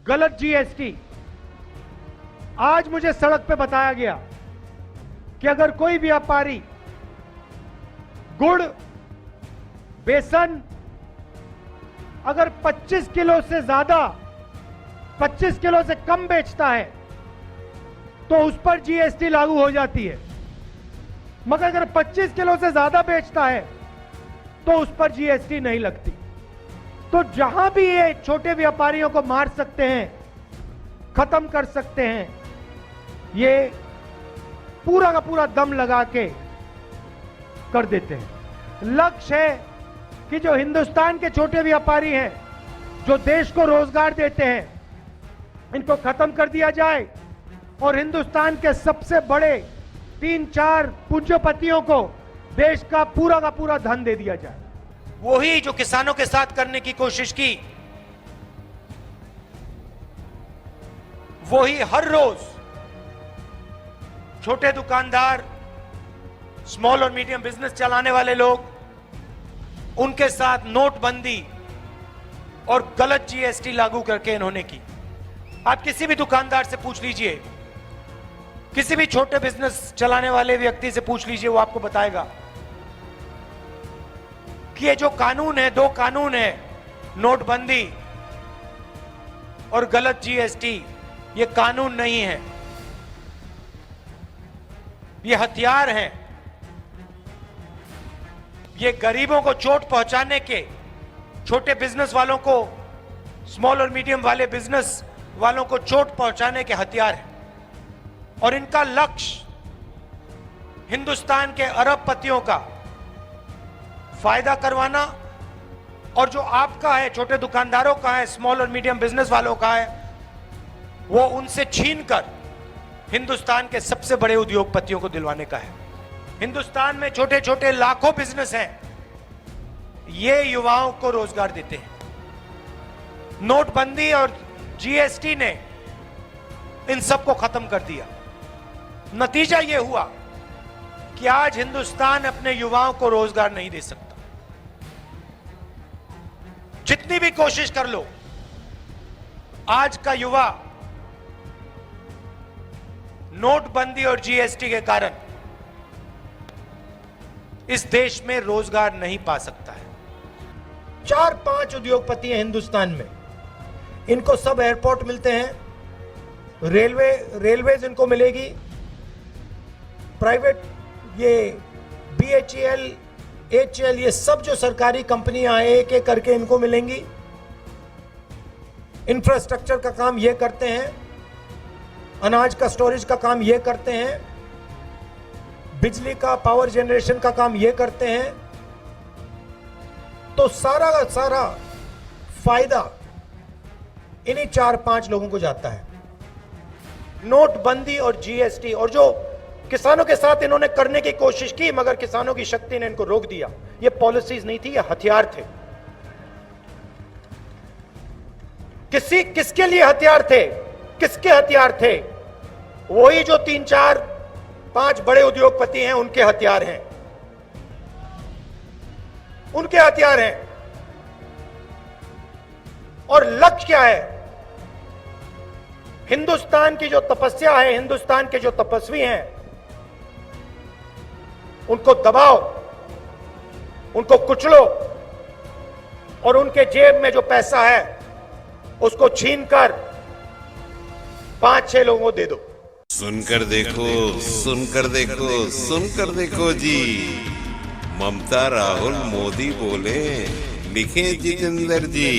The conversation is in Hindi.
गलत जीएसटी। आज मुझे सड़क पे बताया गया कि अगर कोई व्यापारी गुड़, बेसन अगर 25 किलो से ज्यादा, 25 किलो से कम बेचता है तो उस पर जीएसटी लागू हो जाती है, मगर अगर 25 किलो से ज्यादा बेचता है तो उस पर जीएसटी नहीं लगती। तो जहां भी ये छोटे व्यापारियों को मार सकते हैं, खत्म कर सकते हैं, ये पूरा का पूरा दम लगा के कर देते हैं। लक्ष्य है कि जो हिंदुस्तान के छोटे व्यापारी हैं, जो देश को रोजगार देते हैं, इनको खत्म कर दिया जाए और हिंदुस्तान के सबसे बड़े 3-4 पूंजीपतियों को देश का पूरा धन दे दिया जाए। वही जो किसानों के साथ करने की कोशिश की, वही हर रोज छोटे दुकानदार, स्मॉल और मीडियम बिजनेस चलाने वाले लोग, उनके साथ नोटबंदी और गलत जीएसटी लागू करके इन्होंने की। आप किसी भी दुकानदार से पूछ लीजिए, किसी भी छोटे बिजनेस चलाने वाले व्यक्ति से पूछ लीजिए, वो आपको बताएगा कि ये जो कानून है, 2 कानून है, नोटबंदी और गलत जीएसटी, ये कानून नहीं है, ये हथियार हैं। ये गरीबों को चोट पहुंचाने के, छोटे बिजनेस वालों को, स्मॉल और मीडियम वाले बिजनेस वालों को चोट पहुंचाने के हथियार हैं। और इनका लक्ष्य हिंदुस्तान के अरबपतियों का फायदा करवाना, और जो आपका है, छोटे दुकानदारों का है, स्मॉल और मीडियम बिजनेस वालों का है, वो उनसे छीनकर हिंदुस्तान के सबसे बड़े उद्योगपतियों को दिलवाने का है। हिंदुस्तान में छोटे छोटे लाखों बिजनेस हैं, ये युवाओं को रोजगार देते हैं। नोटबंदी और जीएसटी ने इन सबको खत्म कर दिया। नतीजा यह हुआ कि आज हिंदुस्तान अपने युवाओं को रोजगार नहीं दे सकता। जितनी भी कोशिश कर लो, आज का युवा नोटबंदी और जीएसटी के कारण इस देश में रोजगार नहीं पा सकता है। 4-5 उद्योगपति हैं हिंदुस्तान में, इनको सब एयरपोर्ट मिलते हैं, रेलवेज इनको मिलेगी, प्राइवेट ये BHEL, HEL, ये सब जो सरकारी कंपनियां हैं, एक एक करके इनको मिलेंगी। इंफ्रास्ट्रक्चर का काम ये करते हैं, अनाज का स्टोरेज का काम ये करते हैं, बिजली का, पावर जनरेशन का काम ये करते हैं। तो सारा का सारा फायदा इन्हीं 4-5 लोगों को जाता है। नोटबंदी और जीएसटी, और जो किसानों के साथ इन्होंने करने की कोशिश की, मगर किसानों की शक्ति ने इनको रोक दिया। ये पॉलिसीज नहीं थी, ये हथियार थे। किसके लिए हथियार थे? किसके हथियार थे? वही जो 3-4-5 बड़े उद्योगपति हैं, उनके हथियार हैं, उनके हथियार हैं। और लक्ष्य क्या है? हिंदुस्तान की जो तपस्या है, हिंदुस्तान के जो तपस्वी हैं, उनको दबाओ, उनको कुचलो, और उनके जेब में जो पैसा है उसको छीनकर 5-6 लोगों को दे दो। सुनकर देखो, सुनकर देखो, सुनकर देखो जी। ममता, राहुल, मोदी बोले, लिखे जितेंद्र जी।